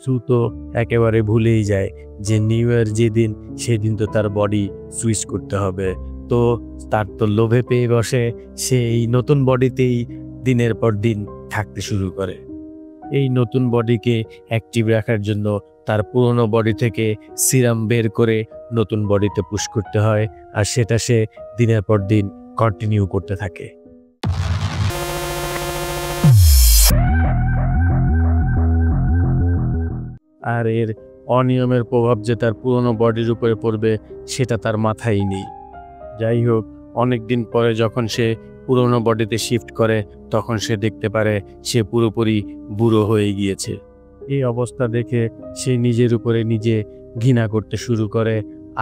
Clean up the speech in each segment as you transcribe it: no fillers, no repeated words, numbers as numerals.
সু তো একেবারে ভুলেই যায় যে নিউ ইয়ার যেদিন সেদিন তো তার বডি সুইচ করতে হবে। তো তার তো লোভে পেয়ে বসে, সে এই নতুন বডিতেই দিনের পর দিন থাকতে শুরু করে। এই নতুন বডিকে অ্যাক্টিভ রাখার জন্য তার পুরনো বডি থেকে সিরাম বের করে নতুন বডিতে পুশ করতে হয়, আর সেটা সে দিনের পর দিন কন্টিনিউ করতে থাকে। আর এর অনিয়মের প্রভাব যে তার পুরনো বডির উপরে পড়বে সেটা তার মাথায় নেই। যাই হোক, অনেক দিন পরে যখন সে পুরনো বডিতে শিফট করে তখন সে দেখতে পারে সে পুরোপুরি বুড়ো হয়ে গিয়েছে। এই অবস্থা দেখে সে নিজের উপরে নিজে ঘৃণা করতে শুরু করে,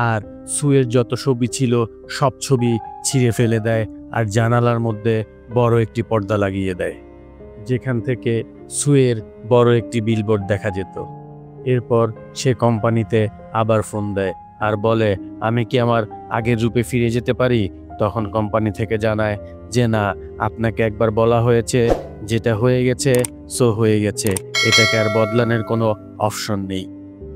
আর সুয়ের যত ছবি ছিল সব ছবি ছিঁড়ে ফেলে দেয়, আর জানালার মধ্যে বড় একটি পর্দা লাগিয়ে দেয়, যেখান থেকে সুয়ের বড় একটি বিলবোর্ড দেখা যেত। এরপর সে কোম্পানিতে আবার ফোন দেয় আর বলে, আমি কি আমার আগের রূপে ফিরে যেতে পারি? তখন কোম্পানি থেকে জানায় যে না, আপনাকে একবার বলা হয়েছে, যেটা হয়ে গেছে সো হয়ে গেছে, এটাকে আর বদলানোর কোনো অপশন নেই।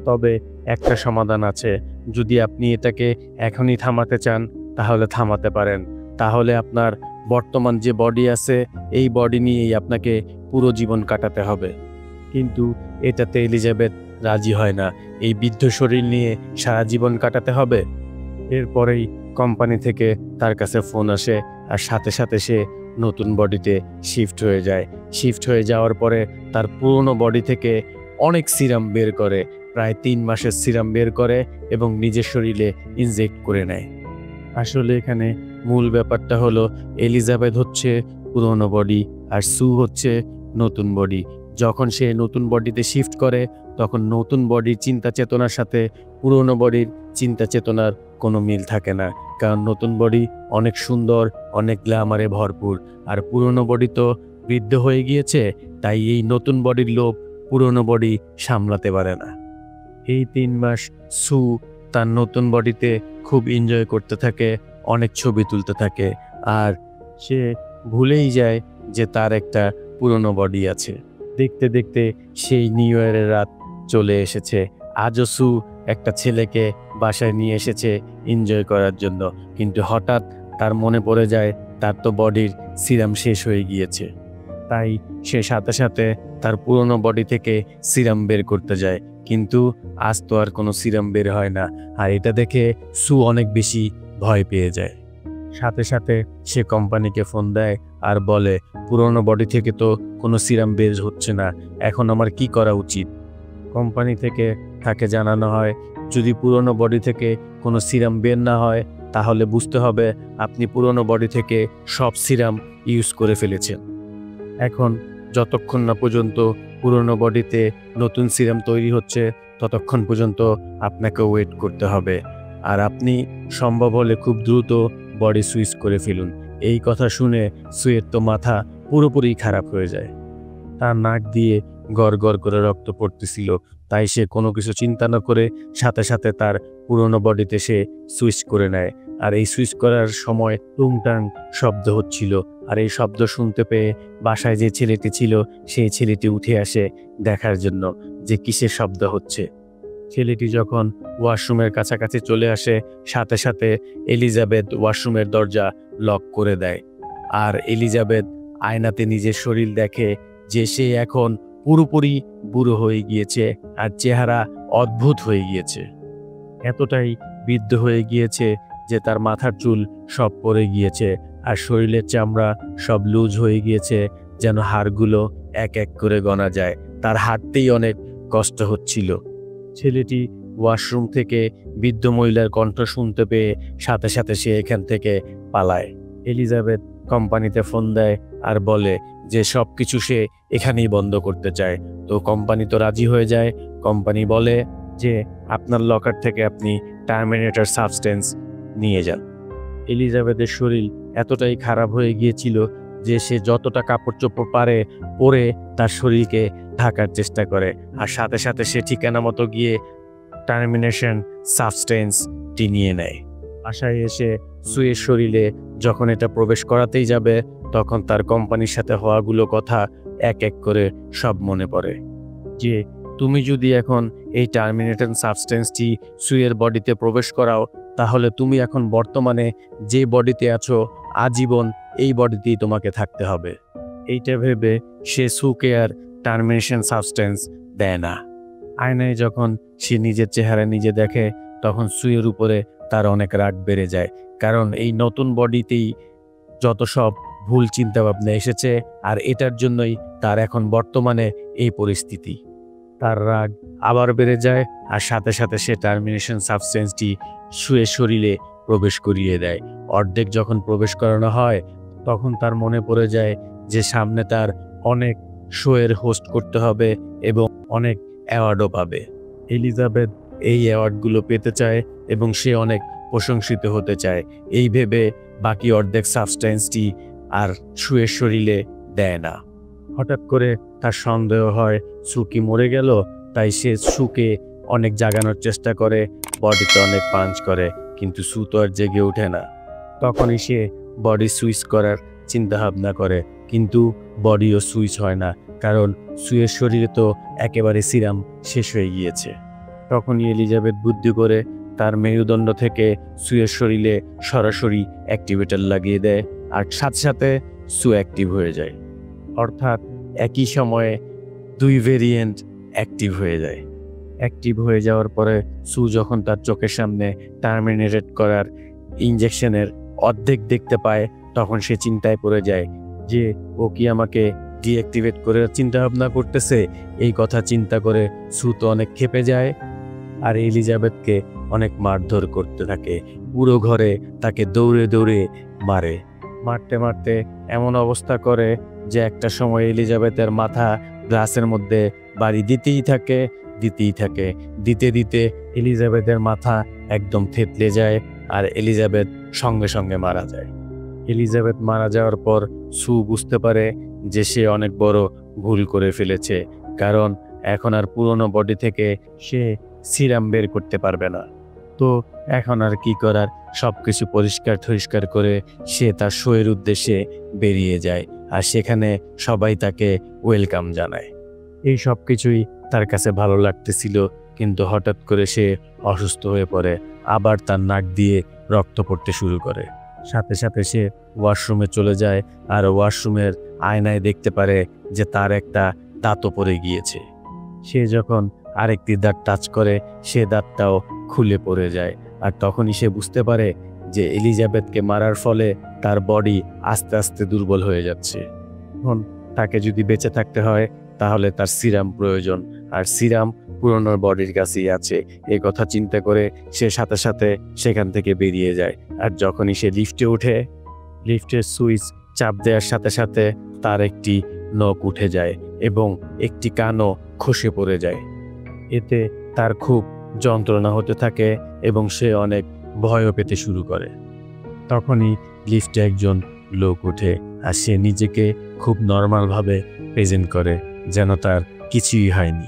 তবে একটা সমাধান আছে, যদি আপনি এটাকে এখনই থামাতে চান তাহলে থামাতে পারেন। তাহলে আপনার বর্তমান যে বডি আছে এই বডি নিয়েই আপনাকে পুরো জীবন কাটাতে হবে। কিন্তু এটাতে এলিজাবেথ রাজি হয় না। এই বৃদ্ধ শরীর নিয়ে সারা জীবন কাটাতে হবে? এরপরেই কোম্পানি থেকে তার কাছে ফোন আসে, আর সাথে সাথে সে নতুন বডিতে শিফট হয়ে যায়। শিফট হয়ে যাওয়ার পরে তার পুরনো বডি থেকে অনেক সিরাম বের করে, প্রায় 3 মাসের সিরাম বের করে এবং নিজের শরীরে ইনজেক্ট করে নেয়। আসলে এখানে মূল ব্যাপারটা হলো, এলিজাবেথ হচ্ছে পুরনো বডি আর সু হচ্ছে নতুন বডি। যখন সে নতুন বডিতে শিফট করে তখন নতুন বডির চিন্তা চেতনার সাথে পুরনো বডির চিন্তা চেতনার কোনো মিল থাকে না, কারণ নতুন বডি অনেক সুন্দর, অনেক গ্ল্যামারে ভরপুর, আর পুরনো বডি তো বৃদ্ধ হয়ে গিয়েছে, তাই এই নতুন বডির লোভ পুরনো বডি সামলাতে পারে না। এই 3 মাস সু তার নতুন বডিতে খুব এনজয় করতে থাকে, অনেক ছবি তুলতে থাকে, আর সে ভুলেই যায় যে তার একটা পুরনো বডি আছে। দেখতে দেখতে সেই নিউ ইয়ারের রাত চলে এসেছে। আজও সু একটা ছেলেকে বাসায় নিয়ে এসেছে এনজয় করার জন্য, কিন্তু হঠাৎ তার মনে পড়ে যায় তার তো বডির সিরাম শেষ হয়ে গিয়েছে। তাই সে সাথে সাথে তার পুরনো বডি থেকে সিরাম বের করতে যায়, কিন্তু আজ তো আর কোনো সিরাম বের হয় না, আর এটা দেখে সু অনেক বেশি ভয় পেয়ে যায়। সাথে সাথে সে কোম্পানিকে ফোন দেয় আর বলে, পুরনো বডি থেকে তো কোনো সিরাম বের হচ্ছে না, এখন আমার কি করা উচিত? কোম্পানি থেকে তাকে জানানো হয়, যদি পুরনো বডি থেকে কোনো সিরাম বের না হয় তাহলে বুঝতে হবে আপনি পুরনো বডি থেকে সব সিরাম ইউজ করে ফেলেছেন। এখন যতক্ষণ না পর্যন্ত পুরনো বডিতে নতুন সিরাম তৈরি হচ্ছে ততক্ষণ পর্যন্ত আপনাকে ওয়েট করতে হবে, আর আপনি সম্ভব হলে খুব দ্রুত বডি সুইচ করে ফেলুন। এই কথা শুনে সুয়ের তো মাথা পুরোপুরি খারাপ হয়ে যায়। তার নাক দিয়ে গড় গড় করে রক্ত পড়তেছিল, তাই সে কোনো কিছু চিন্তা না করে সাথে সাথে তার পুরনো বডিতে সে সুইচ করে নেয়। আর এই সুইচ করার সময় টুংটাং শব্দ হচ্ছিল, আর এই শব্দ শুনতে পেয়ে বাসায় যে ছেলেটি ছিল সেই ছেলেটি উঠে আসে দেখার জন্য যে কিসের শব্দ হচ্ছে। ছেলেটি যখন ওয়াশরুমের কাছাকাছি চলে আসে সাথে সাথে এলিজাবেথ ওয়াশরুমের দরজা লক করে দেয়, আর এলিজাবেথ আয়নাতে নিজের শরীর দেখে যে সে এখন পুরোপুরি বুড়ো হয়ে গিয়েছে, আর চেহারা অদ্ভুত হয়ে গিয়েছে। এতটাই বৃদ্ধ হয়ে গিয়েছে যে তার মাথার চুল সব পড়ে গিয়েছে, আর শরীরের চামড়া সব লুজ হয়ে গিয়েছে, যেন হাড়গুলো এক এক করে গণা যায়। তার হাঁটতেই অনেক কষ্ট হচ্ছিল। ছেলেটি ওয়াশরুম থেকে বৃদ্ধ মহিলার কণ্ঠ শুনতে পেয়ে সাথে সাথে সে এখান থেকে পালায়। এলিজাবেথ কোম্পানিতে ফোন দেয় আর বলে যে সব কিছু সে এখানেই বন্ধ করতে চায়। তো কোম্পানি তো রাজি হয়ে যায়। কোম্পানি বলে যে আপনার লকার থেকে আপনি টার্মিনেটর সাবস্টেন্স নিয়ে যান। এলিজাবেথের শরীর এতটাই খারাপ হয়ে গিয়েছিল যে সে যতটা কাপড় চোপড় পারে পরে তার শরীরকে ঢাকার চেষ্টা করে, আর সাথে সাথে সে ঠিকানা মতো গিয়ে টার্মিনেশন সাবস্টেন্সটি নিয়ে নেয়। বাসায় এসে সুয়ের শরীরে যখন এটা প্রবেশ করাতেই যাবে তখন তার কোম্পানির সাথে হওয়াগুলো কথা এক এক করে সব মনে পড়ে, যে তুমি যদি এখন এই টার্মিনেটর সাবস্টেন্সটি সুয়ের বডিতে প্রবেশ করাও, তাহলে তুমি এখন বর্তমানে যে বডিতে আছো আজীবন এই বডিতেই তোমাকে থাকতে হবে। এইটা ভেবে সে সুকে আর টার্মিনেশন সাবস্টেন্স দেয় না। আয়নায় যখন সে নিজের চেহারা নিজে দেখে, তখন সুয়ের উপরে তার অনেক রাগ বেড়ে যায়, কারণ এই নতুন বডিতেই যত সব ভুল চিন্তাভাবনা এসেছে, আর এটার জন্যই তার এখন বর্তমানে এই পরিস্থিতি। তার রাগ আবার বেড়ে যায়, আর সাথে সাথে সে টার্মিনেশন সাবস্টেন্সটি সুয়ের শরীরে প্রবেশ করিয়ে দেয়। অর্ধেক যখন প্রবেশ করানো হয়, তখন তার মনে পড়ে যায় যে সামনে তার অনেক শোয়ের হোস্ট করতে হবে এবং অনেক অ্যাওয়ার্ডও পাবে। এলিজাবেথ এই অ্যাওয়ার্ডগুলো পেতে চায় এবং সে অনেক প্রশংসিত হতে চায়। এই ভেবে বাকি অর্ধেক সাবস্টেন্সটি আর সুয়ের শরীরে দেয় না। হঠাৎ করে তার সন্দেহ হয় সু কি মরে গেল, তাই সে সুকে অনেক জাগানোর চেষ্টা করে, বডিতে অনেক পাঞ্চ করে, কিন্তু সু তো আর জেগে ওঠে না। তখনই সে বডি সুইচ করার চিন্তা ভাবনা করে, কিন্তু বডিও সুইচ হয় না, কারণ সুয়ের শরীরে তো একেবারে সিরাম শেষ হয়ে গিয়েছে। তখনই এলিজাবেথ বুদ্ধি করে তার মেরুদণ্ড থেকে সুয়ের শরীরে সরাসরি অ্যাক্টিভেটর লাগিয়ে দেয়, আর সাথে সাথে সু অ্যাক্টিভ হয়ে যায়। অর্থাৎ একই সময়ে দুই ভেরিয়েন্ট অ্যাক্টিভ হয়ে যায়। অ্যাক্টিভ হয়ে যাওয়ার পরে সু যখন তার চোখের সামনে টার্মিনেটেড করার ইঞ্জেকশনের অর্ধেক দেখতে পায়, তখন সে চিন্তায় পড়ে যায় যে ও কি আমাকে ডিঅ্যাক্টিভেট করে চিন্তা ভাবনা করতেছে। এই কথা চিন্তা করে সু তো অনেক ক্ষেপে যায়, আর এলিজাবেথকে অনেক মারধর করতে থাকে। পুরো ঘরে তাকে দৌড়ে দৌড়ে মারে। মারতে মারতে এমন অবস্থা করে যে একটা সময় এলিজাবেথের মাথা গ্লাসের মধ্যে বাড়ি দিতে দিতে এলিজাবেথের মাথা একদম থেতলে যায়, আর এলিজাবেথ সঙ্গে সঙ্গে মারা যায়। এলিজাবেথ মারা যাওয়ার পর সু বুঝতে পারে যে সে অনেক বড় ভুল করে ফেলেছে, কারণ এখন আর পুরনো বডি থেকে সে সিরাম বের করতে পারবে না। তো এখন আর কি করার, সবকিছু পরিষ্কার করে সে তার শোয়ের উদ্দেশ্যে বেরিয়ে যায়, আর সেখানে সবাই তাকে ওয়েলকাম জানায়। এই সব কিছুই তার কাছে ভালো লাগতেছিল, কিন্তু হঠাৎ করে সে অসুস্থ হয়ে পড়ে, আবার তার নাক দিয়ে রক্ত পড়তে শুরু করে। সাথে সাথে সে ওয়াশরুমে চলে যায়, আর ওয়াশরুমের আয়নায় দেখতে পারে যে তার একটা দাঁতও পড়ে গিয়েছে। সে যখন আরেকটি দাঁত টাচ করে, সে দাঁতটাও খুলে পড়ে যায়, আর তখনই সে বুঝতে পারে যে এলিজাবেথকে মারার ফলে তার বডি আস্তে আস্তে দুর্বল হয়ে যাচ্ছে। এখন তাকে যদি বেঁচে থাকতে হয় তাহলে তার সিরাম প্রয়োজন, আর সিরাম পুরনো বডির কাছেই আছে। এই কথা চিন্তা করে সে সাথে সাথে সেখান থেকে বেরিয়ে যায়। আর যখনই সে লিফটে ওঠে, লিফটের সুইচ চাপ দেওয়ার সাথে সাথে তার একটি নখ উঠে যায় এবং একটি কানও খসে পড়ে যায়। এতে তার খুব যন্ত্রণা হতে থাকে এবং সে অনেক ভয়ও পেতে শুরু করে। তখনই লিফটে একজন লোক ওঠে, আর সে নিজেকে খুব নর্মালভাবে প্রেজেন্ট করে, যেন তার কিছুই হয়নি।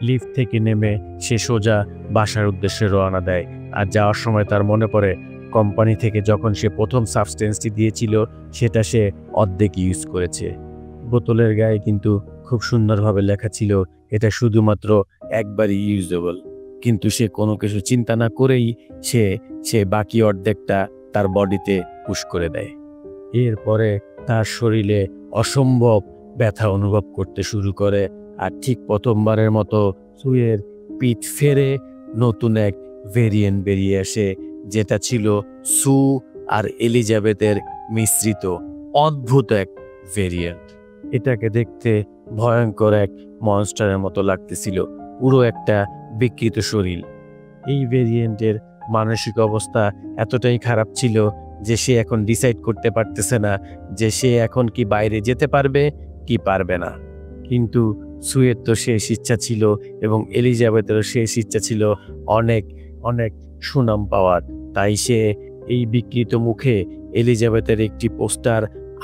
লিফট থেকে নেমে সে সোজা বাসার উদ্দেশ্যে রওনা দেয়, আর যাওয়ার সময় তার মনে পড়ে কোম্পানি থেকে যখন সে প্রথম সাবস্টেন্সটি দিয়েছিল সেটা সে অর্ধেক ইউজ করেছে। বোতলের গায়ে কিন্তু খুব সুন্দরভাবে লেখা ছিল এটা শুধুমাত্র একবারই ইউজেবল, কিন্তু সে কোনো কিছু চিন্তা না করেই সে বাকি অর্ধেকটা তার বডিতে পুশ করে দেয়। এরপরে তার শরীরে অসম্ভব ব্যথা অনুভব করতে শুরু করে, আর ঠিক প্রথমবারের মতো সুয়ের পিঠ ফেরে নতুন এক ভেরিয়েন্ট বেরিয়ে আসে, যেটা ছিল সু আর এলিজাবেথের মিশ্রিত অদ্ভুত এক ভেরিয়েন্ট। এটাকে দেখতে ভয়ঙ্কর এক মনস্টারের মতো লাগতেছিল, পুরো একটা বিকৃত শরীর। এই ভেরিয়েন্টের মানসিক অবস্থা এতটাই খারাপ ছিল যে সে এখন ডিসাইড করতে পারতেছে না যে সে এখন কি বাইরে যেতে পারবে কি পারবে না। কিন্তু সুয়ের তো শেষ ইচ্ছা ছিল এবং এলিজাবেথেরও শেষ ইচ্ছা ছিল অনেক অনেক সুনাম পাওয়ার। তাই সে এই বিকৃত মুখে এলিজাবেথের একটি পোস্টার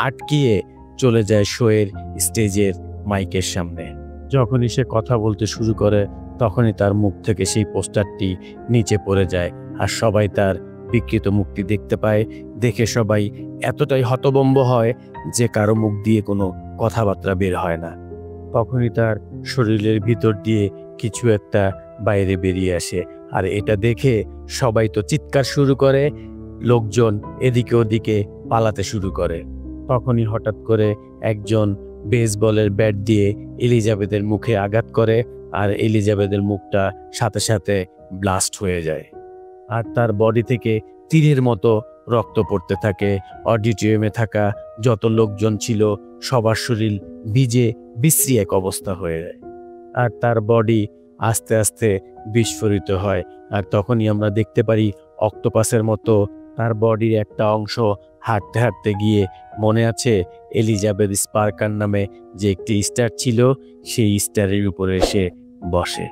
আটকিয়ে চলে যায় শোয়ের স্টেজের মাইকের সামনে। যখনই সে কথা বলতে শুরু করে তখনই তার মুখ থেকে সেই পোস্টারটি নিচে পড়ে যায়, আর সবাই তার বিকৃত মুখটি দেখতে পায়। দেখে সবাই এতটাই হতভম্ব হয় যে কারো মুখ দিয়ে কোনো কথাবার্তা বের হয় না। তখনই তার শরীরের ভিতর দিয়ে কিছু একটা বাইরে বেরিয়ে আসে। আর এটা দেখে সবাই তো চিৎকার শুরু করে, লোকজন এদিকে ওদিকে পালাতে শুরু করে। তখনই হঠাৎ করে একজন বেসবলের ব্যাট দিয়ে এলিজাবেথের মুখে আঘাত করে, আর এলিজাবেথের মুখটা সাথে সাথে ব্লাস্ট হয়ে যায়। আর তার বডি থেকে তীরের মতো রক্ত পড়তে থাকে। অডিটোরিয়ামে থাকা যত লোকজন ছিল সবার শরীর ভিজে বিশ্রী এক অবস্থা হয়ে যায়, আর তার বডি আস্তে আস্তে বিস্ফোরিত হয়। আর তখনই আমরা দেখতে পারি অক্টোপাসের মতো তার বডির একটা অংশ হাঁটতে হাঁটতে গিয়ে, মনে আছে এলিজাবেথ স্পার্কার নামে যে একটি স্টার ছিল, সেই স্টারের উপরে এসে বসে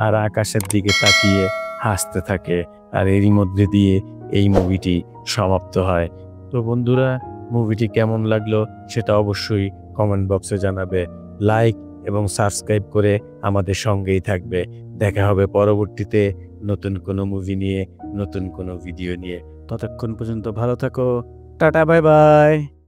আর আকাশের দিকে তাকিয়ে হাসতে থাকে। আর এরই মধ্যে দিয়ে এই মুভিটি সমাপ্ত হয়। তো বন্ধুরা, মুভিটি কেমন লাগলো সেটা অবশ্যই কমেন্ট বক্সে জানাবে। লাইক এবং সাবস্ক্রাইব করে আমাদের সঙ্গেই থাকবে। দেখা হবে পরবর্তীতে নতুন কোনো মুভি নিয়ে, নতুন কোনো ভিডিও নিয়ে। ততক্ষণ পর্যন্ত ভালো থাকো। Tata, bye bye.